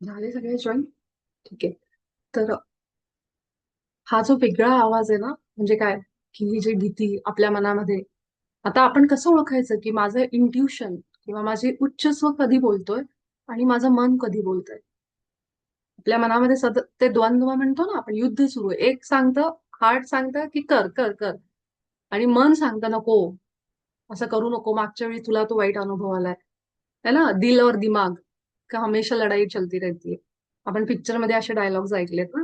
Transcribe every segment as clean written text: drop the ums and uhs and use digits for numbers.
झाले सगळे जॉईन. ठीक आहे. तर हा जो वेगळा आवाज आहे ना, म्हणजे काय, की ही जी भीती आपल्या मनामध्ये, आता आपण कसं ओळखायचं की माझं इंट्युशन किंवा माझे उच्च स्व कधी बोलतोय आणि माझं मन कधी बोलतंय. आपल्या मनामध्ये सतत ते द्वंद्व म्हणतो ना आपण, युद्ध सुरू आहे. एक सांगतं, हार्ट सांगतं की कर कर कर, आणि मन सांगतं नको, असं करू नको, मागच्या वेळी तुला तो वाईट अनुभव आलाय, है ना, दिल और दिमाग का हमेशा लढाई चलती रहती है. आपण पिक्चर मध्ये असे डायलॉग्स ऐकलेत ना.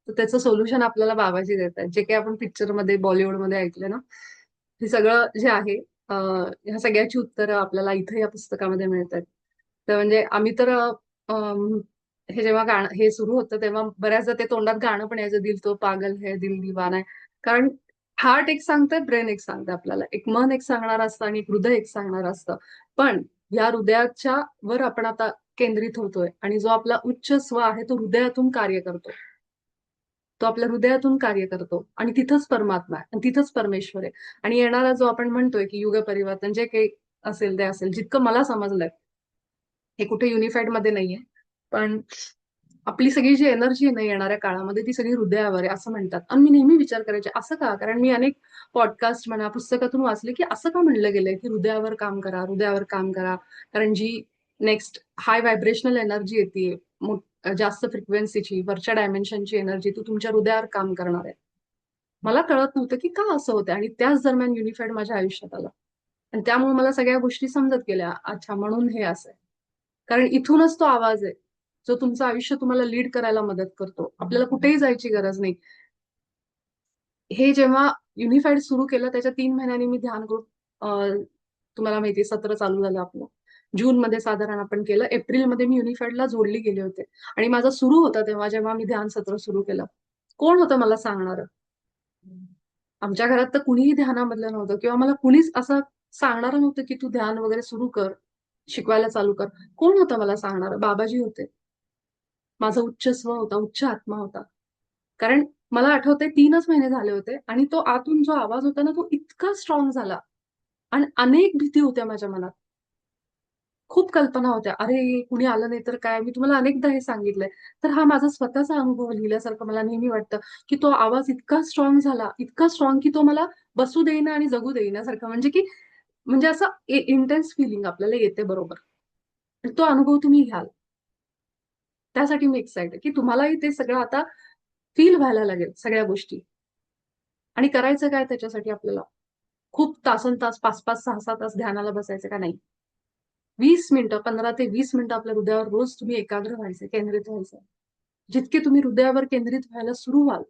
तर त्याचं सोल्युशन आपल्याला बाबाजी देत आहेत, जे काही आपण पिक्चर मध्ये बॉलिवूडमध्ये ऐकले ना. हे सगळं जे आहे, ह्या सगळ्याची उत्तरं आपल्याला इथे या पुस्तकामध्ये मिळतात. तर म्हणजे आम्ही तर हे जेव्हा गाणं हे सुरू होतं तेव्हा बऱ्याचदा ते तोंडात गाणं पण यायचं, दिल तो पागल है दिल दीवाना है. कारण हार्ट एक सांगतंय, ब्रेन एक सांगतंय आपल्याला, एक मन एक सांगणार असतं आणि एक हृदय एक सांगणार असतं. पण या हृदयाच्या वर आपण आता केंद्रित होतोय, आणि जो आपला उच्च स्व आहे तो हृदयातून कार्य करतो. तो आपल्या हृदयातून कार्य करतो आणि तिथंच परमात्मा आहे आणि तिथंच परमेश्वर आहे. आणि येणारा जो आपण म्हणतोय की युग परिवर्तन जे काही असेल ते असेल, जितकं मला समजलंय, हे कुठे युनिफाईड मध्ये नाहीये. पण आपली सगळी जी एनर्जी आहे ना येणाऱ्या काळामध्ये, ती सगळी हृदयावर आहे असं म्हणतात. आणि मी नेहमी विचार करायचे, असं का? कारण मी अनेक पॉडकास्ट म्हणा, पुस्तकातून वाचले की असं का म्हणलं गेलंय की हृदयावर काम करा, हृदयावर काम करा. कारण जी नेक्स्ट हाय व्हायब्रेशनल एनर्जी येते, जास्त फ्रिक्वेन्सीची, वरच्या डायमेन्शनची एनर्जी, ती तुमच्या हृदयावर काम करणार आहे. मला कळत नव्हतं की का असं होतं, आणि त्याच दरम्यान युनिफाईड माझ्या आयुष्यात आला. आणि त्यामुळे मला सगळ्या गोष्टी समजत गेल्या, अच्छा म्हणून हे असं आहे. कारण इथूनच तो आवाज आहे जो तुमचं आयुष्य तुम्हाला लीड करायला मदत करतो. आपल्याला कुठेही जायची गरज नाही. हे जेव्हा युनिफाईड सुरू केलं त्याच्या 3 महिन्यांनी मी ध्यान ग्रुप, तुम्हाला माहिती, सत्र चालू झालं आपलं. जून मध्ये साधारण आपण केलं. एप्रिलमध्ये मी युनिफाईडला जोडली गेले होते. आणि माझा सुरू होता तेव्हा, जेव्हा मी ध्यान सत्र सुरू केलं. कोण होतं मला सांगणार? आमच्या घरात तर कुणीही ध्यानामधलं नव्हतं, किंवा मला कुणीच असं सांगणार नव्हतं की तू ध्यान वगैरे सुरू कर, शिकवायला चालू कर. कोण होतं मला सांगणार? बाबाजी होते. माझा उच्च स्व होता, उच्च आत्मा होता. कारण मला आठवतंय 3च महिने झाले होते आणि तो आतून जो आवाज होता ना, तो इतका स्ट्रॉंग झाला. आणि अनेक भीती होत्या माझ्या मनात. खूप कल्पना होत्या, अरे कुणी आलं नाही तर काय. मी तुम्हाला अनेकदा हे सांगितलंय. तर हा माझा स्वतःचा अनुभव लिहिल्यासारखं मला नेहमी वाटतं, की तो आवाज इतका स्ट्रॉंग झाला, इतका स्ट्रॉंग, की तो मला बसू देईना आणि जगू देईनासारखं, म्हणजे की, म्हणजे असं इंटेन्स फिलिंग आपल्याला येते बरोबर. आणि तो अनुभव तुम्ही घ्याल. त्यासाठी मी एक्साइटेड की तुम्हालाही ते सगळं आता फील व्हायला लागेल सगळ्या गोष्टी. आणि करायचं काय त्याच्यासाठी आपल्याला? खूप तासन तास, 5-5, 6-6 तास ध्यानाला बसायचं का? नाही. 20 मिनिटं, 15 ते 20 मिनिटं आपल्या हृदयावर रोज तुम्ही एकाग्र व्हायचं, केंद्रित व्हायचं. जितके तुम्ही हृदयावर केंद्रित व्हायला सुरू व्हाल,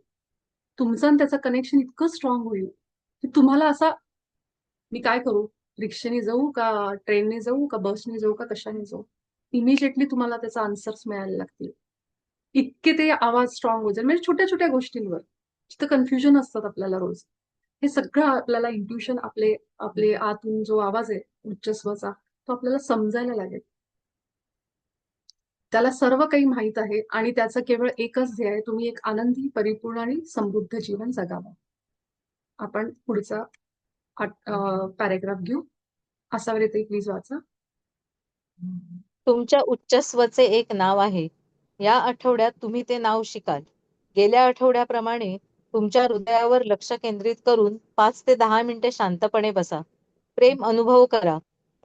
तुमचं आणि त्याचं कनेक्शन इतकं स्ट्रॉंग होईल की तुम्हाला असा, मी काय करू, रिक्षेने जाऊ का, ट्रेनने जाऊ का, बसने जाऊ का, कशाने जाऊ, इमिजिएटली तुम्हाला त्याचा आन्सर्स मिळायला लागतील. इतके ते आवाज स्ट्रॉंग होतील, म्हणजे छोट्या छोट्या गोष्टींवर जिथं कन्फ्युजन असतात आपल्याला रोज, हे सगळं आपल्याला इंट्युशन, आपले आपले आतून जो आवाज आहे उच्च स्वचा, तो आपल्याला समजायला लागेल. त्याला सर्व काही माहित आहे आणि त्याचं केवळ एकच ध्येय आहे, तुम्ही एक आनंदी, परिपूर्ण आणि समृद्ध जीवन जगावं. आपण पुढचा पॅरेग्राफ घेऊ. असावर येते, प्लीज वाचा. तुमच्या उच्चस्वचे एक नाव आहे. या आठवड्यात तुम्ही ते नाव शिकाल. गेल्या आठवड्याप्रमाणे तुमच्या हृदयावर लक्ष केंद्रित करून 5 ते 10 मिनिटे शांतपणे बसा. प्रेम अनुभव करा.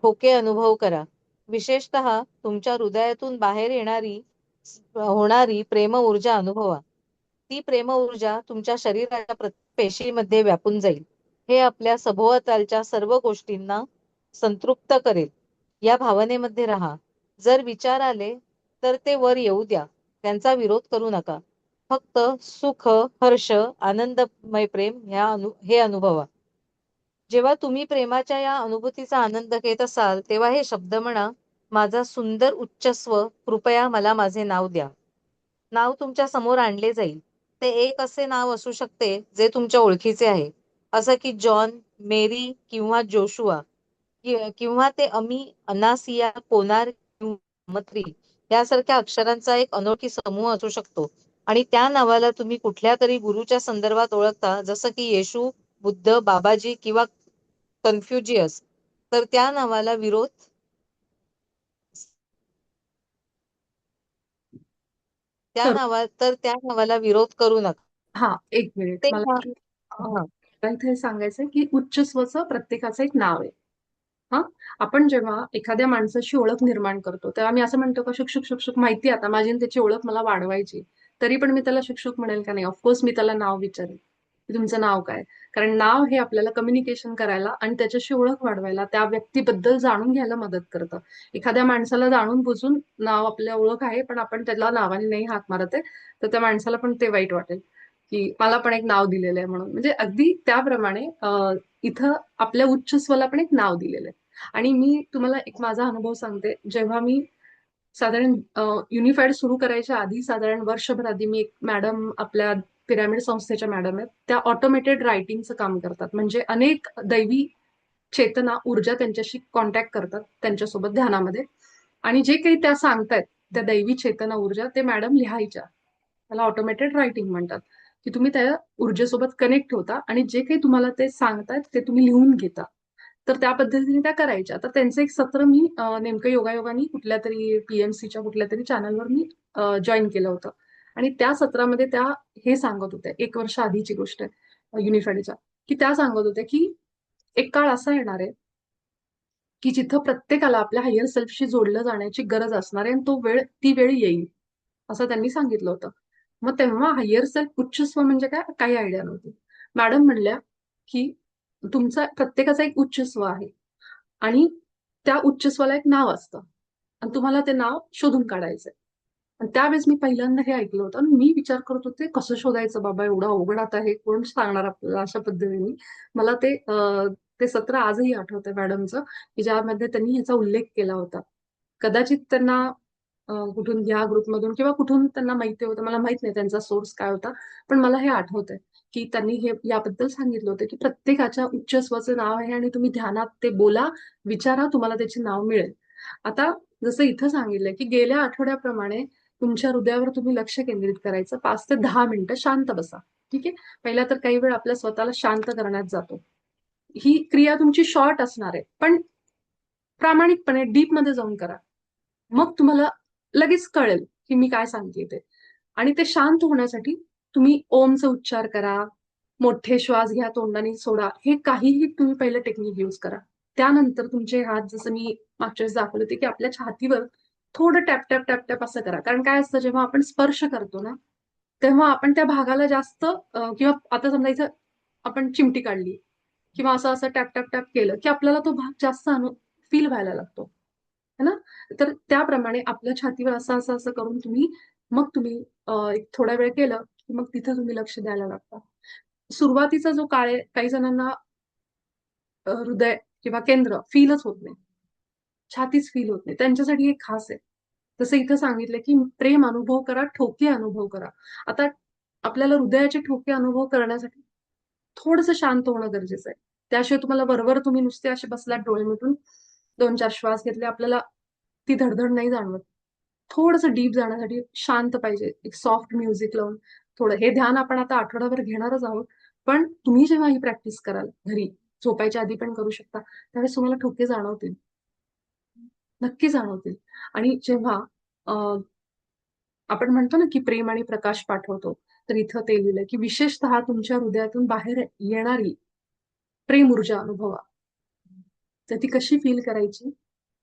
ठोके अनुभव करा. विशेषतः तुमच्या हृदयातून बाहेर होणारी प्रेम ऊर्जा अनुभवा. ती प्रेम ऊर्जा तुमच्या शरीराच्या प्रत्येक पेशीमध्ये व्यापून जाईल. हे आपल्या सभोवतालच्या सर्व गोष्टींना संतृप्त करेल. या भावनेमध्ये राहा. जर विचार आले तर ते वर येऊ द्या. त्यांचा विरोध करू नका. फक्त सुख, हर्ष, आनंदमय प्रेम हे अनुभवा. जेव्हा तुम्ही प्रेमाच्या या अनुभूतीचा आनंद घेत असाल तेव्हा हे शब्द म्हणा, माझा सुंदर उच्चस्व, कृपया मला माझे नाव द्या. नाव तुमच्या समोर आणले जाईल. ते एक असे नाव असू शकते जे तुमच्या ओळखीचे आहे, असं की जॉन, मेरी किंवा जोशुआ, किंवा ते अमी, अनासिया, कोनार किंवा मत्री यासारख्या अक्षरांचा एक अनोळखी समूह असू शकतो. आणि त्या नावाला तुम्ही कुठल्या तरी गुरुच्या संदर्भात ओळखता, जसं की येशू, बुद्ध, बाबाजी किंवा कन्फ्युजियस. तर तर त्या नावाला विरोध करू नका. हा, एक मिनिट ते मला ना- हा. मला इथे सांगायचंय की उच्च स्वचं प्रत्येकाचं एक नाव आहे. हा, आपण जेव्हा एखाद्या माणसाची ओळख निर्माण करतो तेव्हा मी असं म्हणतो का शुक शुक शुक शुक माहिती आता माझी आणि त्याची ओळख मला वाढवायची, तरी पण मी त्याला शुक म्हणेल का नाही? ऑफकोर्स मी त्याला नाव विचारेल की तुमचं नाव काय. कारण नाव हे आपल्याला कम्युनिकेशन करायला आणि त्याच्याशी ओळख वाढवायला, त्या व्यक्तीबद्दल जाणून घ्यायला मदत करतं. एखाद्या माणसाला जाणून बुजून नाव आपल्या ओळख आहे पण आपण त्याला नावाने नाही हाक मारत आहे, तर त्या माणसाला पण ते वाईट वाटेल की मला पण एक नाव दिलेलं आहे म्हणून. म्हणजे अगदी त्याप्रमाणे इथं आपल्या उच्च स्वला पण एक नाव दिलेलं आहे. आणि मी तुम्हाला एक माझा अनुभव सांगते. जेव्हा मी साधारण युनिफाईड सुरू करायच्या आधी, साधारण वर्षभर आधी, मी एक मॅडम आपल्या पिरामिड संस्थेच्या मॅडम आहेत. त्या ऑटोमेटेड रायटिंगचं काम करतात. म्हणजे अनेक दैवी चेतना, ऊर्जा त्यांच्याशी कॉन्टॅक्ट करतात त्यांच्यासोबत ध्यानामध्ये. आणि जे काही त्या सांगतायत, त्या दैवी चेतना ऊर्जा, ते मॅडम लिहायच्या. त्याला ऑटोमेटेड रायटिंग म्हणतात. की तुम्ही त्या ऊर्जेसोबत कनेक्ट होता आणि जे काही तुम्हाला ते सांगतायत ते तुम्ही लिहून घेता. तर त्या पद्धतीने त्या करायच्या. तर त्यांचं एक सत्र मी नेमकं योगायोगाने कुठल्या तरी पीएमसीच्या कुठल्या तरी चॅनलवर मी जॉईन केलं होतं. आणि त्या सत्रामध्ये त्या हे सांगत होत्या, 1 वर्ष आधीची गोष्ट आहे युनिफाईडच्या, की त्या सांगत होत्या की एक काळ असा येणार आहे की जिथं प्रत्येकाला आपल्या हायर सेल्फशी जोडलं जाण्याची गरज असणार आहे आणि ती वेळ येईल, असं त्यांनी सांगितलं होतं. मग तेव्हा हायर सेल्फ, उच्चस्व म्हणजे काय, काही आयडिया नव्हती. मॅडम म्हणल्या की तुमचा प्रत्येकाचा एक उच्चस्व आहे आणि त्या उच्चस्वाला एक नाव असतं आणि तुम्हाला ते नाव शोधून काढायचंय. आणि त्यावेळेस मी पहिल्यांदा हे ऐकलं होतं आणि मी विचार करत होते कसं शोधायचं बाबा, एवढं अवघड आता हे कोण सांगणार आपल्याला, अशा पद्धतीने. मला ते सत्र आजही आठवतंय मॅडमचं, की ज्यामध्ये त्यांनी ह्याचा उल्लेख केला होता. कदाचित त्यांना कुठून ह्या ग्रुपमधून किंवा कुठून त्यांना माहिती होतं, मला माहित नाही त्यांचा सोर्स काय होता. पण मला हे आठवतंय की त्यांनी हे याबद्दल सांगितलं होतं की प्रत्येकाच्या उच्चस्वाचं नाव आहे आणि तुम्ही ध्यानात ते बोला, विचारा, तुम्हाला त्याचे नाव मिळेल. आता जसं इथं सांगितलंय की गेल्या आठवड्याप्रमाणे तुमच्या हृदयावर तुम्ही लक्ष केंद्रित करायचं, 5 ते 10 मिनिटं शांत बसा. ठीक आहे. पहिला तर काही वेळ आपल्या स्वतःला शांत करण्यात जातो. ही क्रिया तुमची शॉर्ट असणार आहे, पण प्रामाणिकपणे डीप मध्ये जाऊन करा. मग तुम्हाला लगेच कळेल की मी काय सांगते ते. आणि ते शांत होण्यासाठी तुम्ही ओमचा उच्चार करा, मोठे श्वास घ्या, तोंडाने सोडा, हे काहीही तुम्ही पहिलं टेक्निक यूज करा. त्यानंतर तुमचे हात, जसं मी मागच्या वेळेस दाखवले होते, की आपल्या छातीवर थोडं टॅप टॅप टॅप टॅप असं करा. कारण काय असतं, जेव्हा आपण स्पर्श करतो ना, तेव्हा आपण त्या भागाला जास्त किंवा आता समजायचं आपण चिमटी काढली किंवा असं असं टॅप टॅप टॅप केलं की आपल्याला तो भाग जास्त फील व्हायला लागतो, है ना? तर त्याप्रमाणे आपल्या छातीवर असं असं असं करून मग तुम्ही एक थोडा वेळ केलं की मग तिथं तुम्ही लक्ष द्यायला लागता. सुरुवातीचा जो काळ आहे, काही जणांना हृदय किंवा केंद्र फीलच होत नाही, छातीच फील होत नाही, त्यांच्यासाठी एक खास आहे. जसं इथं सांगितलं की प्रेम अनुभव करा, ठोके अनुभव करा. आता आपल्याला हृदयाचे ठोके अनुभव करण्यासाठी थोडंसं शांत होणं गरजेचं आहे. त्याशिवाय तुम्हाला वरवर तुम्ही नुसते असे बसलात डोळे मिटून, 2-4 श्वास घेतले, आपल्याला ती धडधड नाही जाणवत. थोडंसं डीप जाण्यासाठी शांत पाहिजे, एक सॉफ्ट म्युझिक लावून. थोडं हे ध्यान आपण आता आठवडाभर घेणारच आहोत. पण तुम्ही जेव्हा ही प्रॅक्टिस कराल घरी, झोपायच्या आधी पण करू शकता, त्यावेळेस तुम्हाला ठोके जाणवतील, नक्की जाणवतील. आणि जेव्हा आपण म्हणतो ना की प्रेम आणि प्रकाश पाठवतो, तर इथं ते लिहिलंय की विशेषतः तुमच्या हृदयातून बाहेर येणारी प्रेम ऊर्जा अनुभवा. तर ती कशी फील करायची,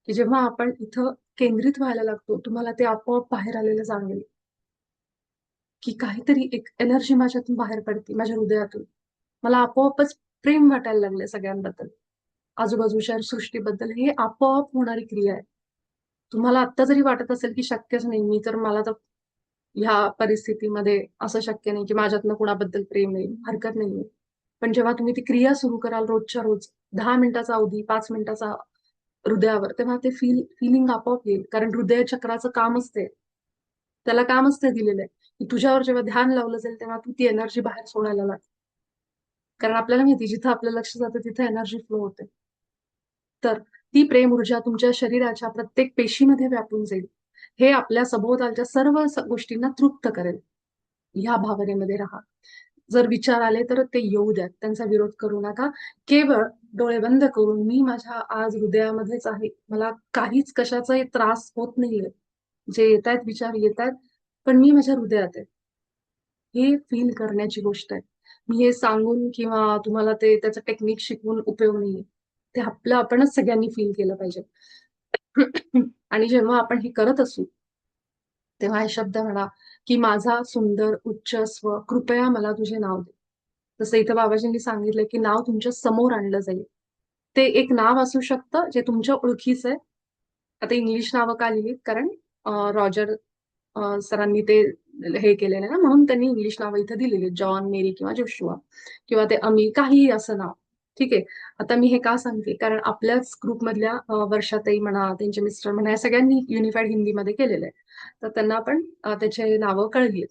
की जेव्हा आपण इथं केंद्रित व्हायला लागतो, तुम्हाला ते आपोआप बाहेर आलेलं जाणवेल, की काहीतरी एक एनर्जी माझ्यातून बाहेर पडते, माझ्या हृदयातून. मला आपोआपच प्रेम वाटायला लागले सगळ्यांबद्दल, आजूबाजूच्या सृष्टीबद्दल. हे आपोआप होणारी क्रिया आहे. तुम्हाला आत्ता जरी वाटत असेल की शक्यच नाही, मला तर ह्या परिस्थितीमध्ये असं शक्य नाही की माझ्यातनं कुणाबद्दल प्रेम येईल, हरकत नाहीये. पण जेव्हा तुम्ही ती क्रिया सुरू कराल रोजच्या रोज, 10 मिनिटाचा अवधी, 5 मिनिटाचा हृदयावर, तेव्हा ते फिलिंग आपोआप येईल. कारण हृदय चक्राचं काम असते, त्याला काम असते दिलेलं आहे की तुझ्यावर जेव्हा ध्यान लावलं जाईल तेव्हा तू ती एनर्जी बाहेर सोडायला लाग. कारण आपल्याला माहिती जिथं आपलं लक्ष जातं तिथं एनर्जी फ्लो होते. तर ती प्रेम ऊर्जा तुमच्या शरीराच्या प्रत्येक पेशीमध्ये व्यापून जाईल. हे आपल्या सभोवतालच्या सर्व गोष्टींना तृप्त करेल. ह्या भावनेमध्ये राहा. जर विचार आले तर ते येऊ द्या, त्यांचा विरोध करू नका. केवळ डोळे बंद करून मी माझ्या आज हृदयामध्येच आहे, मला काहीच कशाचाही त्रास होत नाहीये, जे येत आहेत विचार येत आहेत, पण मी माझ्या हृदयात आहे, हे फील करण्याची गोष्ट आहे. मी हे सांगून किंवा तुम्हाला ते त्याचं टेक्निक शिकवून उपयोग नाहीये. ते आपलं आपणच सगळ्यांनी फील केलं पाहिजे. आणि जेव्हा आपण हे करत असू तेव्हा हे शब्द म्हणा की माझा सुंदर उच्च स्व कृपया मला तुझे नाव दे. जसं इथं बाबाजींनी सांगितलं की नाव तुमच्या समोर आणलं जाईल. ते एक नाव असू शकतं जे तुमच्या ओळखीचं आहे. आता इंग्लिश नावं का लिहिलीत कारण रॉजर सरांनी ते हे केलेलं आहे ना, म्हणून त्यांनी इंग्लिश नावं इथं दिलेली, जॉन, मेरी किंवा जोशुआ किंवा ते अमी, काहीही असं नाव. ठीक आहे. आता मी हे का सांगते कारण आपल्याच ग्रुपमधल्या वर्षाताई म्हणा, त्यांचे मिस्टर म्हणा, या सगळ्यांनी युनिफाईड हिंदीमध्ये केलेलं आहे. तर त्यांना पण त्याचे नावं कळली.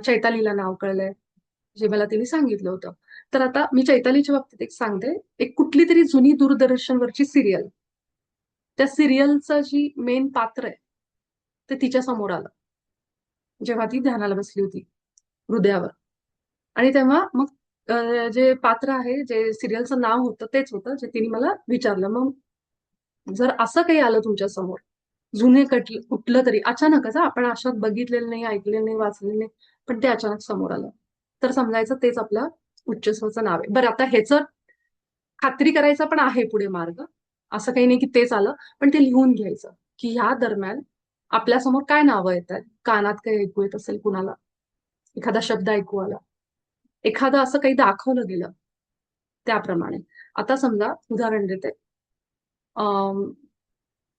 चैतालीला नाव कळलंय, जे मला तिने सांगितलं होतं. तर आता मी चैतालीच्या बाबतीत एक सांगते. एक कुठली तरी जुनी दूरदर्शनवरची सिरियल, त्या सिरियलचं जी मेन पात्र आहे ते तिच्या समोर आलं जेव्हा ती ध्यानाला बसली होती हृदयावर. आणि तेव्हा मग जे पात्र आहे, जे सिरियलचं नाव होतं तेच होतं जे तिने मला विचारलं. मग जर असं काही आलं तुमच्या समोर, जुने कुठलं तरी अचानकच, आपण अशात बघितलेलं नाही, ऐकलेलं नाही, वाचलेलं नाही, पण ते अचानक समोर आलं, तर समजायचं तेच आपलं उच्चस्वचं नाव आहे. बरं, आता ह्याच खात्री करायचा पण आहे पुढे मार्ग. असं काही नाही की तेच आलं, पण ते लिहून घ्यायचं की ह्या दरम्यान आपल्यासमोर काय नावं येतात, कानात काही ऐकू येत असेल कुणाला, एखादा शब्द ऐकू आला, एखादं असं काही दाखवलं गेलं, त्याप्रमाणे. आता समजा उदाहरण देते. अं,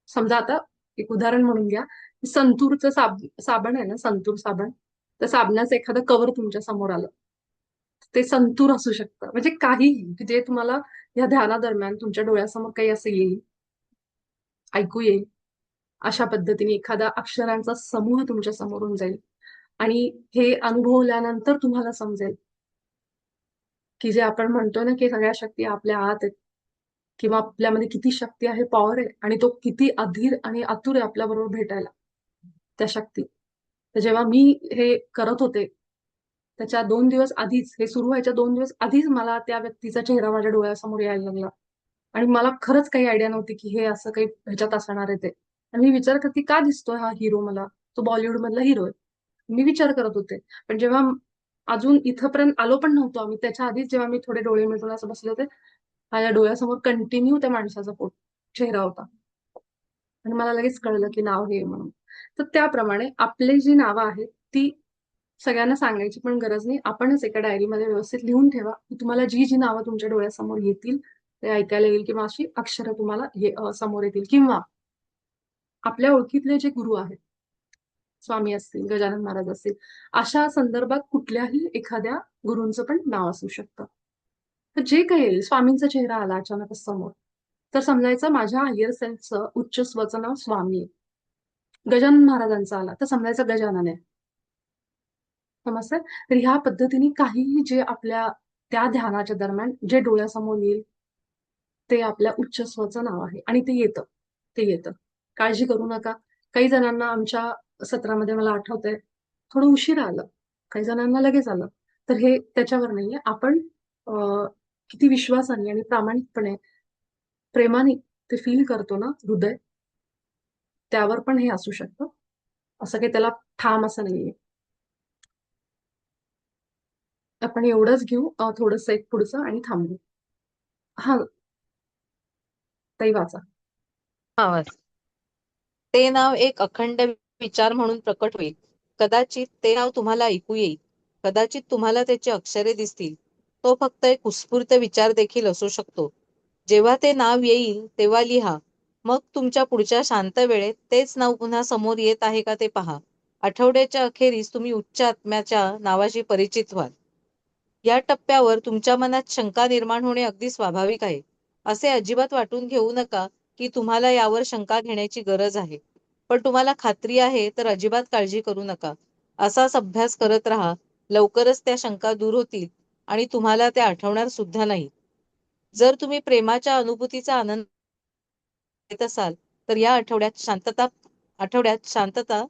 समजा आता एक उदाहरण म्हणून घ्या, संतूरचं साबण आहे ना, संतूर साबण, तर साबणाचं एखादं कवर तुमच्या समोर आलं, ते संतूर असू शकतं. म्हणजे काहीही की जे तुम्हाला या ध्यानादरम्यान तुमच्या डोळ्यासमोर काही असं येईल, ऐकू येईल, अशा पद्धतीने एखादा अक्षरांचा समूह तुमच्या समोरून जाईल. आणि हे अनुभवल्यानंतर तुम्हाला समजेल की जे आपण म्हणतो ना की सगळ्या शक्ती आपल्या आत आहेत, किंवा आपल्यामध्ये किती शक्ती आहे, पॉवर आहे, आणि तो किती अधीर आणि आतुर आहे आपल्या बरोबर भेटायला त्या शक्ती. तर जेव्हा मी हे करत होते त्याच्या 2 दिवस आधीच, हे सुरू व्हायच्या 2 दिवस आधीच मला त्या व्यक्तीचा चेहरा माझ्या डोळ्यासमोर यायला लागला. आणि मला खरंच काही आयडिया नव्हती की हे असं काही ह्याच्यात असणार आहे ते. आणि मी विचार करते का दिसतोय हा हिरो मला, तो बॉलिवूड मधला हिरो आहे. मी विचार करत होते. पण जेव्हा अजून इथपर्यंत आलो पण नव्हतो आम्ही, त्याच्या आधीच जेव्हा मी थोडे डोळे मिटून असं बसले होते, माझ्या डोळ्यासमोर कंटिन्यू त्या माणसाचा चेहरा होता. आणि मला लगेच कळलं की नाव हे म्हणून. तर त्याप्रमाणे आपली जी नावं आहेत ती सगळ्यांना सांगायची पण गरज नाही. आपणच एका डायरीमध्ये व्यवस्थित लिहून ठेवा की तुम्हाला जी जी नावं तुमच्या डोळ्यासमोर येतील, ते ऐकायला येईल, किंवा अशी अक्षरं तुम्हाला समोर येतील, किंवा आपल्या ओळखीतले जे गुरु आहेत, स्वामी असतील, गजानन महाराज असतील, अशा संदर्भात कुठल्याही एखाद्या गुरूंचं पण नाव असू शकतं. तर जे काही येईल, स्वामींचा चेहरा आला अचानकच समोर, तर समजायचं माझ्या हायर सेल्फचं उच्च स्वचं नाव स्वामी आहे. गजानन महाराजांचा आला तर समजायचं गजानन आहे. समजतं. तर ह्या पद्धतीने काहीही जे आपल्या त्या ध्यानाच्या दरम्यान जे डोळ्यासमोर येईल ते आपल्या उच्च स्वचं नाव आहे, आणि ते येतं. ते येतं. काळजी करू नका. काही जणांना आमच्या सत्रामध्ये मला आठवतंय थोडं उशिरा आलं, काही जणांना लगेच आलं. तर हे त्याच्यावर नाहीये. आपण किती विश्वासाने आणि प्रामाणिकपणे, प्रेमाने ते फील करतो ना हृदय, त्यावर पण हे असू शकतं. असं काही त्याला ठाम असं नाहीये. आपण एवढंच घेऊ थोडंसं एक पुढचं आणि थांबू. हा, ताई वाचा. आवाज. ते नाव एक अखंड विचार म्हणून प्रकट होईल. कदाचित ते नाव तुम्हाला ऐकू येईल. कदाचित तुम्हाला त्याची अक्षरे दिसतील. तो फक्त एक उत्स्फूर्त विचार देखील असू शकतो. जेव्हा ते नाव येईल तेव्हा लिहा. मग तुमच्या पुढच्या शांत वेळेत तेच नाव पुन्हा समोर येत आहे का ते पहा. आठवड्याच्या अखेरीस तुम्ही उच्च आत्म्याच्या नावाशी परिचित व्हाल. या टप्प्यावर तुमच्या मनात शंका निर्माण होणे अगदी स्वाभाविक आहे. असे अजिबात वाटून घेऊ नका की तुम्हाला यावर शंका घेण्याची गरज आहे. पण तुम्हाला खात्री आहे तर अजिबात काळजी करू नका. असाच अभ्यास करत राहा. लवकरच त्या शंका दूर होतील आणि तुम्हाला त्या आठवणार सुद्धा नाही. जर तुम्ही प्रेमाच्या अनुभूतीचा आनंद घेत असाल, तर या आठवड्यात शांतता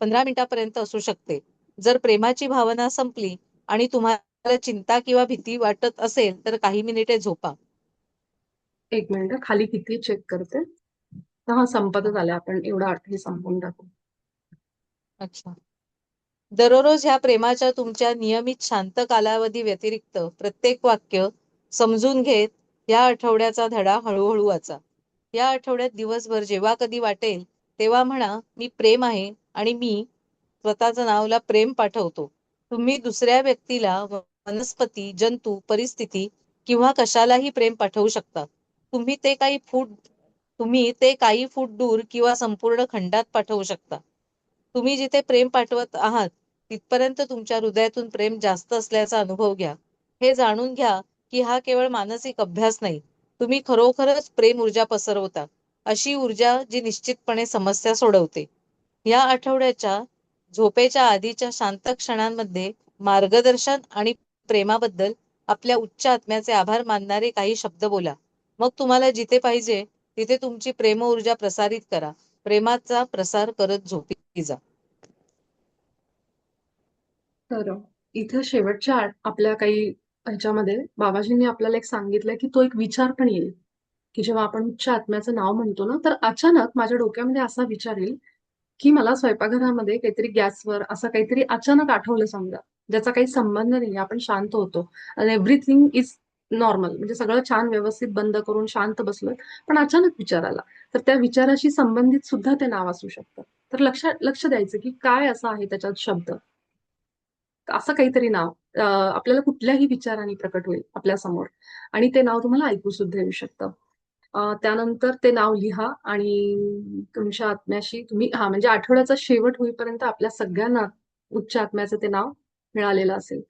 15 मिनिटापर्यंत असू शकते. जर प्रेमाची भावना संपली आणि तुम्हाला चिंता किंवा भीती वाटत असेल, तर काही मिनिटे झोपा. एक मिनिट खाली किती चेक करते. हा हा. संपतच आलाय, आपण एवढा अर्थ हे संपवून टाकू. अच्छा. दररोज ह्या प्रेमाच्या तुमच्या नियमित शांत कालावधी व्यतिरिक्त प्रत्येक वाक्य समजून घेत या आठवड्याचा धडा हळूहळू वाचा. या आठवड्यात दिवसभर जेव्हा कधी वाटेल तेव्हा म्हणा, मी प्रेम आहे आणि मी स्वतःच्या नावाला प्रेम पाठवतो. तुम्ही दुसऱ्या व्यक्तीला, वनस्पती, जंतू, परिस्थिती किंवा कशालाही प्रेम पाठवू शकता. तुम्ही ते काही फूट तुम्ही ते काही फूट दूर किंवा संपूर्ण खंडात पाठवू शकता. तुम्ही जिथे प्रेम पाठवत आहात तिथपर्यंत तुमच्या हृदयातून प्रेम जास्त असल्याचा अनुभव घ्या. हे जाणून घ्या की हा केवळ मानसिक अभ्यास नाही. तुम्ही खरोखरच प्रेम ऊर्जा पसरवता. अशी ऊर्जा जी निश्चितपणे समस्या सोडवते. या आठवड्याच्या झोपेच्या आधीच्या शांत क्षणांमध्ये मार्गदर्शन आणि प्रेमाबद्दल आपल्या उच्च आत्म्याचे आभार मानणारे काही शब्द बोला. मग तुम्हाला जिथे पाहिजे तिथे तुमची प्रेम ऊर्जा प्रसारित करा. प्रेमाचा प्रसार करत झोपी जा. तर इथं शेवटच्या आपल्या काही ह्याच्यामध्ये बाबाजींनी आपल्याला एक सांगितलंय की तो एक विचार पण येईल, की जेव्हा आपण उच्च आत्म्याचं नाव म्हणतो ना, तर अचानक माझ्या डोक्यामध्ये असा विचार येईल की मला स्वयंपाकघरामध्ये काहीतरी गॅसवर असं काहीतरी अचानक आठवलं समजा, ज्याचा काही संबंध नाही. आपण शांत होतो आणि एव्हरीथिंग इज नॉर्मल, म्हणजे सगळं छान व्यवस्थित बंद करून शांत बसलोय, पण अचानक विचार आला. तर त्या विचाराशी संबंधित सुद्धा ते नाव असू शकतं. तर लक्ष द्यायचं की काय असं आहे त्याच्यात शब्द, असं काहीतरी नाव आपल्याला कुठल्याही विचाराने प्रकट होईल आपल्या समोर, आणि ते नाव तुम्हाला ऐकू सुद्धा येऊ शकतं. त्यानंतर ते नाव लिहा आणि तुमच्या आत्म्याशी तुम्ही, हा म्हणजे आठवड्याचा शेवट होईपर्यंत आपल्या सगळ्यांना उच्च आत्म्याचं ते नाव मिळालेलं असेल.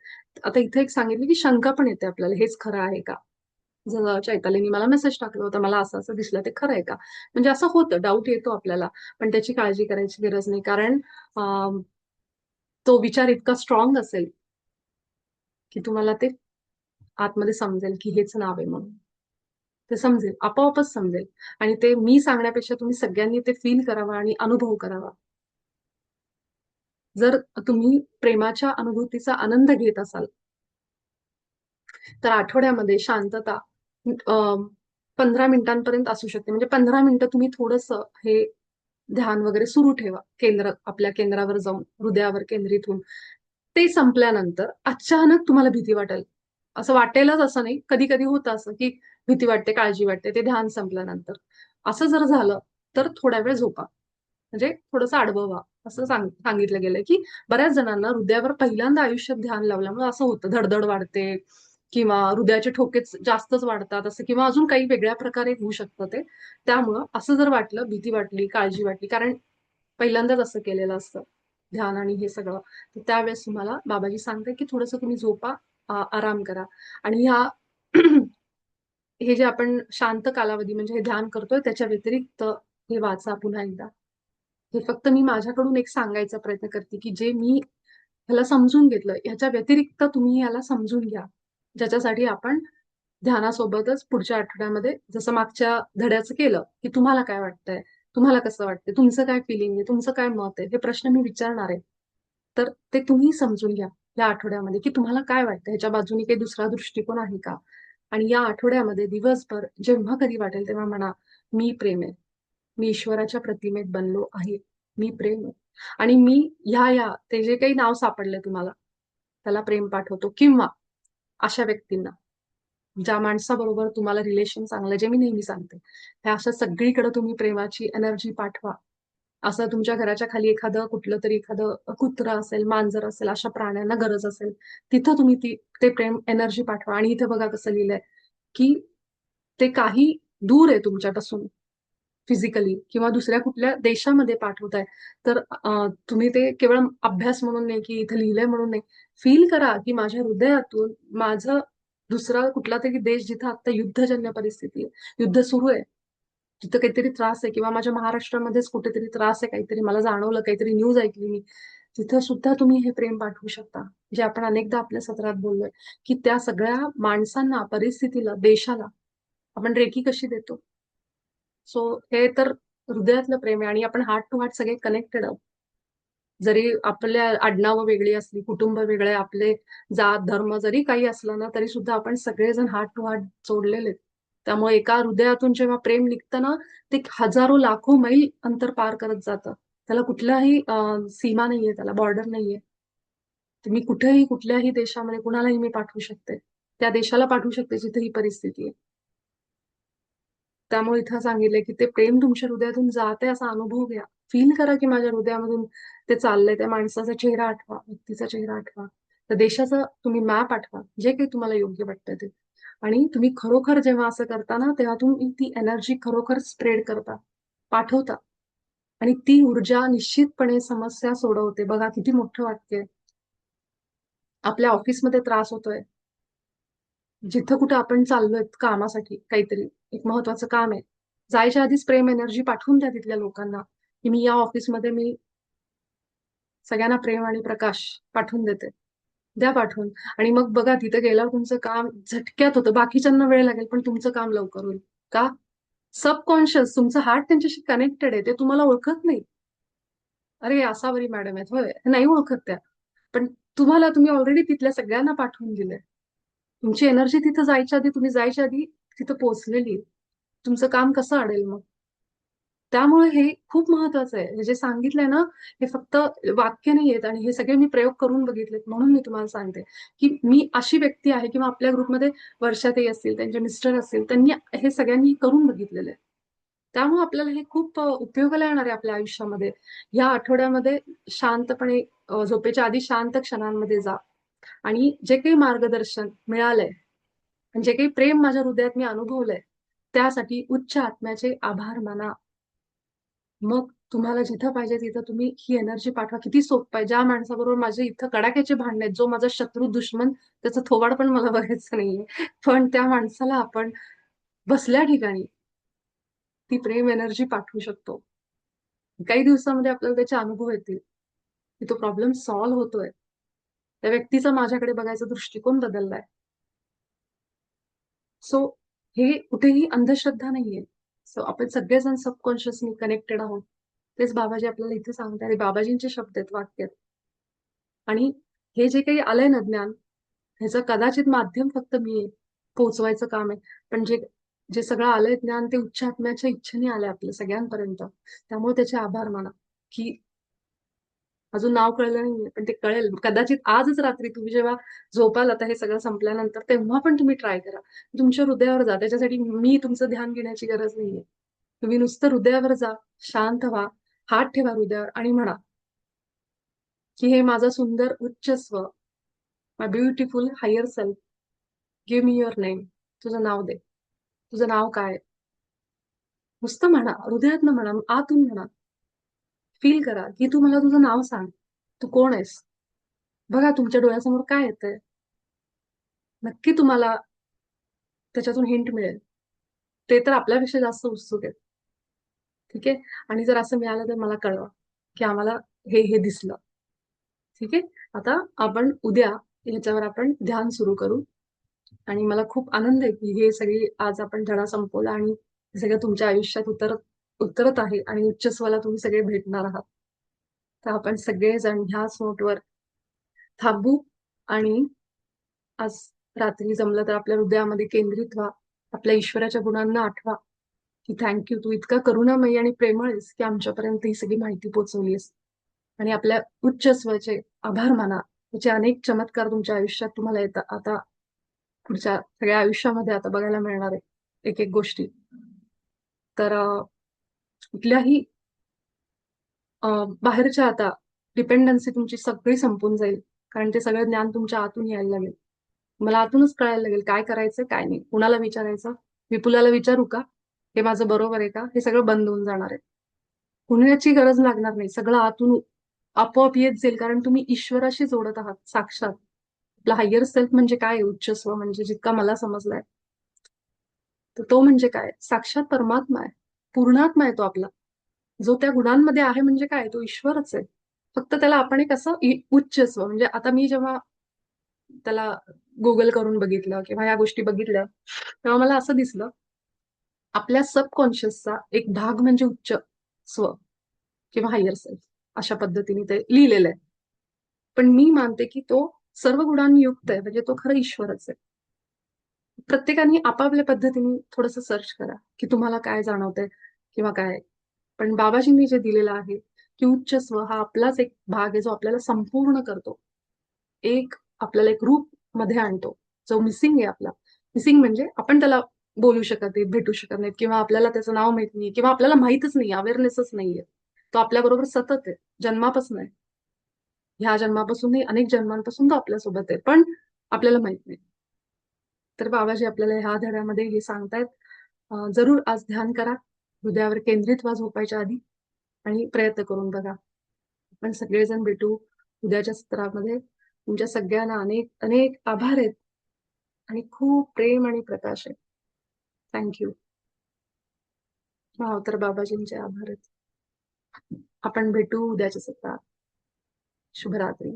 आता इथे एक सांगितलं की शंका पण येते आपल्याला, हेच खरं आहे का? जर चैतालीने मला मेसेज टाकला होता, मला असं असं दिसलं, ते खरं आहे का? म्हणजे असं होतं, डाऊट येतो आपल्याला. पण त्याची काळजी करायची गरज नाही, कारण तो विचार इतका स्ट्रॉंग असेल की तुम्हाला ते आतमध्ये समजेल की हेच नाव आहे म्हणून. ते समजेल, आपोआपच समजेल. आणि ते मी सांगण्यापेक्षा तुम्ही सगळ्यांनी ते फील करावं आणि अनुभव करावा. जर तुम्ही प्रेमाच्या अनुभूतीचा आनंद घेत असाल, तर आठवड्यामध्ये शांतता 15 मिनिटांपर्यंत असू शकते. म्हणजे 15 मिनिटं तुम्ही थोडंसं हे ध्यान वगैरे सुरू ठेवा. आपल्या केंद्रावर जाऊन हृदयावर केंद्रित होऊन. ते संपल्यानंतर अचानक तुम्हाला भीती वाटेल. असं वाटेलच असं नाही. कधी-कधी होतं असं, की भीती वाटते, काळजी वाटते ते ध्यान संपल्यानंतर. असं जर झालं, तर थोड्या वेळ झोपा. म्हणजे थोडंसं आडवं व्हा. असं सांगितलं गेलंय, की बऱ्याच जणांना हृदयावर पहिल्यांदा आयुष्यात ध्यान लावल्यामुळे असं होतं, धडधड वाढते किंवा हृदयाचे ठोकेच जास्तच वाढतात असं, किंवा अजून काही वेगळ्या प्रकारे होऊ शकतं ते. त्यामुळं असं जर वाटलं, भीती वाटली, काळजी वाटली, कारण पहिल्यांदाच असं केलेलं असतं ध्यान आणि हे सगळं, तर त्यावेळेस तुम्हाला बाबाजी सांगतात की थोडंसं तुम्ही झोपा, आराम करा. आणि ह्या हे जे आपण शांत कालावधी म्हणजे हे ध्यान करतोय त्याच्या व्यतिरिक्त हे वाचा पुन्हा एकदा. हे फक्त मी माझ्याकडून एक सांगायचा प्रयत्न करते की जे मी ह्याला समजून घेतलं, ह्याच्या व्यतिरिक्त तुम्ही याला समजून घ्या, ज्याच्यासाठी आपण ध्यानासोबतच पुढच्या आठवड्यामध्ये जसं मागच्या धड्याचं केलं, की तुम्हाला काय वाटतंय, तुम्हाला कसं वाटतंय, तुमचं काय फिलिंग आहे, तुमचं काय मत आहे, हे प्रश्न मी विचारणार आहे. तर ते तुम्ही समजून घ्या या आठवड्यामध्ये, की तुम्हाला काय वाटतं, ह्याच्या बाजूने काही दुसरा दृष्टिकोन आहे का? आणि या आठवड्यामध्ये दिवसभर जेव्हा कधी वाटेल तेव्हा म्हणा, मी प्रेम आहे, मी ईश्वराच्या प्रतिमेत बनलो आहे, मी प्रेम आहे. आणि मी ते जे काही नाव सापडलंय तुम्हाला, त्याला प्रेम पाठवतो. किंवा अशा व्यक्तींना, ज्या माणसाबरोबर तुम्हाला रिलेशन चांगलं, जे मी नेहमी सांगते, ह्या अशा सगळीकडे तुम्ही प्रेमाची एनर्जी पाठवा. असं तुमच्या घराच्या खाली एखादं कुठलं तरी एखादं कुत्रा असेल, मांजर असेल, अशा प्राण्यांना गरज असेल, तिथं तुम्ही ते प्रेम एनर्जी पाठवा. आणि इथे बघा कसं लिहिलंय, की ते काही दूर आहे तुमच्यापासून फिजिकली, किंवा दुसऱ्या कुठल्या देशामध्ये पाठवताय, तर तुम्ही ते केवळ अभ्यास म्हणून नाही, की इथे लिहिलंय म्हणून नाही. फील करा की माझ्या हृदयातून माझं दुसरा कुठला तरी देश जिथं आता युद्धजन्य परिस्थिती आहे, युद्ध सुरू आहे, तिथं काहीतरी त्रास आहे, किंवा माझ्या महाराष्ट्रामध्येच कुठेतरी त्रास आहे, काहीतरी मला जाणवलं, काहीतरी न्यूज ऐकली मी, तिथं सुद्धा तुम्ही हे प्रेम पाठवू शकता. जे आपण अनेकदा आपल्या सत्रात बोललोय, की त्या सगळ्या माणसांना, परिस्थितीला, देशाला आपण रेकी कशी देतो. सो हे तर हृदयातलं प्रेम आहे आणि आपण हार्ट टू हार्ट सगळे कनेक्टेड आहोत. जरी आपल्या आडनावं वेगळी असली, कुटुंब वेगळे, आपले जात धर्म जरी काही असलं ना, तरी सुद्धा आपण सगळेजण हार्ट टू हार्ट जोडलेले आहेत. त्यामुळे एका हृदयातून जेव्हा प्रेम निघतं ना, ते हजारो लाखो मैल अंतर पार करत जातं. त्याला कुठलाही सीमा नाहीये, त्याला बॉर्डर नाहीये. मी कुठेही कुठल्याही देशामध्ये कुणालाही मी पाठवू शकते. त्या देशाला पाठवू शकते जिथे ही परिस्थिती आहे. त्यामुळे इथं सांगितलंय की ते प्रेम तुमच्या हृदयातून जाते असा अनुभव घ्या. फील करा की माझ्या हृदयामधून ते चाललंय. त्या माणसाचा चेहरा आठवा, व्यक्तीचा चेहरा आठवा, त्या देशाचा तुम्ही मॅप आठवा, जे काही तुम्हाला योग्य वाटतं ते. आणि तुम्ही खरोखर जेव्हा असं करता ना, तेव्हा तुम्ही ती एनर्जी खरोखर स्प्रेड करता, पाठवता. आणि ती ऊर्जा निश्चितपणे समस्या सोडवते. बघा किती मोठं वाक्य आहे. आपल्या ऑफिसमध्ये त्रास होतोय, जिथं कुठं आपण चाललोय कामासाठी, काहीतरी एक महत्वाचं काम आहे, जायच्या आधीच प्रेम एनर्जी पाठवून द्या तिथल्या लोकांना, की मी या ऑफिसमध्ये मी सगळ्यांना प्रेम आणि प्रकाश पाठवून देते. द्या पाठवून. आणि मग बघा तिथे गेल्यावर तुमचं काम झटक्यात होतं. बाकीच्यांना वेळ लागेल पण तुमचं काम लवकर होईल. का? सबकॉन्शियस तुमचं हार्ट त्यांच्याशी कनेक्टेड आहे. ते तुम्हाला ओळखत नाही. अरे असावरी मॅडम आहेत होय, नाही ओळखत त्या. पण तुम्ही ऑलरेडी तिथल्या सगळ्यांना पाठवून दिलंय. तुमची एनर्जी तिथं जायच्या आधी, तुम्ही जायच्या आधी तिथं पोहोचलेली आहे. तुमचं काम कसं अडेल मग? त्यामुळे हे खूप महत्वाचं आहे. हे जे सांगितलंय ना, हे फक्त वाक्य नाहीयेत आणि हे सगळे मी प्रयोग करून बघितलेत. म्हणून मी तुम्हाला सांगते, की मी अशी व्यक्ती आहे किंवा आपल्या ग्रुपमध्ये वर्षाताई असतील, त्यांचे मिस्टर असतील, त्यांनी हे सगळ्यांनी करून बघितलेलं आहे. त्यामुळे आपल्याला हे खूप उपयोगाला येणार आहे आपल्या आयुष्यामध्ये. या आठवड्यामध्ये शांतपणे झोपेच्या आधी शांत क्षणांमध्ये जा आणि जे काही मार्गदर्शन मिळालंय, आणि जे काही प्रेम माझ्या हृदयात मी अनुभवलंय, त्यासाठी उच्च आत्म्याचे आभार माना. मग तुम्हाला जिथं पाहिजे तिथं तुम्ही ही एनर्जी पाठवा. किती सोपं आहे. ज्या माणसाबरोबर माझे इथं कडाक्याचे भांडण आहेत, जो माझा शत्रू दुश्मन, त्याचं थोबाड पण मला बघायचं नाहीये. पण त्या माणसाला आपण बसल्या ठिकाणी ती प्रेम एनर्जी पाठवू शकतो. काही दिवसामध्ये आपल्याला त्याचे अनुभव येतील, की तो प्रॉब्लेम सॉल्व्ह होतोय. त्या व्यक्तीचा माझ्याकडे बघायचा दृष्टिकोन बदललाय. सो हे कुठेही अंधश्रद्धा नाहीये. सो आपण सगळेजण सबकॉन्शियसली कनेक्टेड आहोत. तेच बाबाजी आपल्याला इथे सांगतात आणि बाबाजींचे शब्द आहेत, वाक्य आहेत. आणि हे जे काही आलंय ना ज्ञान, ह्याचं कदाचित माध्यम फक्त मी आहे. पोहोचवायचं काम आहे. पण जे जे सगळं आलंय ज्ञान, ते उच्च आत्म्याच्या इच्छेने आलंय आपल्या सगळ्यांपर्यंत. त्यामुळे त्याचे आभार माना, की अजून नाव कळलं नाहीये पण ते कळेल कदाचित. आजच रात्री तुम्ही जेव्हा झोपाल आता हे सगळं संपल्यानंतर, तेव्हा पण तुम्ही ट्राय करा. तुमच्या हृदयावर जा. त्याच्यासाठी मी तुमचं ध्यान घेण्याची गरज नाहीये. तुम्ही नुसतं हृदयावर जा, शांत व्हा, हात ठेवा हृदयावर आणि म्हणा, की हे माझा सुंदर उच्च स्व, my beautiful higher self, give me your name. तुझं नाव दे. तुझं नाव काय? नुसतं म्हणा, हृदयातनं म्हणा, आतून म्हणा. फील करा की तू मला तुझं नाव सांग. तू कोण आहेस? बघा तुमच्या डोळ्यासमोर काय येतंय. नक्की तुम्हाला त्याच्यातून हिंट मिळेल. ते तर आपल्यापेक्षा जास्त उत्सुक आहेत. ठीक आहे. आणि जर असं मिळालं तर मला कळवा, की आम्हाला हे हे दिसलं. ठीक आहे. आता आपण उद्या ह्याच्यावर आपण ध्यान सुरू करू. आणि मला खूप आनंद आहे की हे सगळी आज आपण धडा संपवला आणि हे सगळं तुमच्या आयुष्यात उतरत उतरत आहे आणि उच्च स्वला तुम्ही सगळे भेटणार आहात. तर आपण सगळेजण ह्याच नोटवर थांबू आणि आज रात्री जमलं तर आपल्या हृदयामध्ये केंद्रित व्हा. आपल्या ईश्वराच्या गुणांना आठवा, की थँक्यू, तू इतका करुणामयी आणि प्रेमळ आहेस की आमच्यापर्यंत ही सगळी माहिती पोहोचवलीस. आणि आपल्या उच्च स्वचे आभार माना. त्याचे अनेक चमत्कार तुमच्या आयुष्यात तुम्हाला येतात आता, पुढच्या सगळ्या आयुष्यामध्ये आता बघायला मिळणार आहे एक एक गोष्टी. तर कुठल्याही बाहेरच्या आता डिपेंडन्सी तुमची सगळी संपून जाईल. कारण ते सगळं ज्ञान तुमच्या आतून यायला लागेल. मला आतूनच कळायला लागेल काय करायचं काय नाही, कुणाला विचारायचं, विपुलाला विचारू का, हे माझं बरोबर आहे का, हे सगळं बंद होऊन जाणार आहे. कुणाची गरज लागणार नाही. सगळं आतून आपोआप येत जाईल. कारण तुम्ही ईश्वराशी जोडत आहात साक्षात. आपला हायर सेल्फ म्हणजे काय? उच्च स्व म्हणजे जितका मला समजलाय, तर तो म्हणजे काय? साक्षात परमात्मा आहे. पूर्णात्मा आहे तो आपला. जो त्या गुणांमध्ये आहे म्हणजे काय? तो ईश्वरच आहे. फक्त त्याला आपण एक असं उच्च स्व, म्हणजे आता मी जेव्हा त्याला गुगल करून बघितलं किंवा या गोष्टी बघितल्या, तेव्हा मला असं दिसलं, आपल्या सबकॉन्शियसचा एक भाग म्हणजे उच्च स्व किंवा हायर सेल्फ, अशा पद्धतीने ते लिहिलेलं आहे. पण मी मानते की तो सर्व गुणांनी युक्त आहे, म्हणजे तो खरं ईश्वरच आहे. प्रत्येकाने आपापल्या पद्धतीने थोडस सर्च करा की तुम्हाला काय जाणवतंय किंवा काय. पण बाबाजींनी जे दिलेलं आहे की उच्च स्व हा आपलाच एक भाग आहे, जो आपल्याला संपूर्ण करतो, एक आपल्याला एक रूप मध्ये आणतो, जो मिसिंग आहे आपला. मिसिंग म्हणजे आपण त्याला बोलू शकत नाही, भेटू शकत नाही, किंवा आपल्याला त्याचं नाव माहित नाही, किंवा आपल्याला माहितच नाही, अवेअरनेसच नाहीये. तो आपल्या बरोबर सतत आहे, जन्मापासून आहे. ह्या जन्मापासून नाही, अनेक जन्मांपासून तो आपल्यासोबत आहे, पण आपल्याला माहित नाही. तर बाबाजी आपल्याला ह्या धड्यामध्ये हे सांगतायत, जरूर आज ध्यान करा, हृदयावर केंद्रित व्हा झोपायच्या आधी, आणि प्रयत्न करून बघा. आपण सगळेजण भेटू उद्याच्या सत्रामध्ये. तुमच्या सगळ्यांना अनेक अनेक आभार आहेत, आणि खूप प्रेम आणि प्रकाश आहे. थँक्यू. तर बाबाजींचे आभार आहेत. आपण भेटू उद्याच्या सत्रात. शुभरात्री.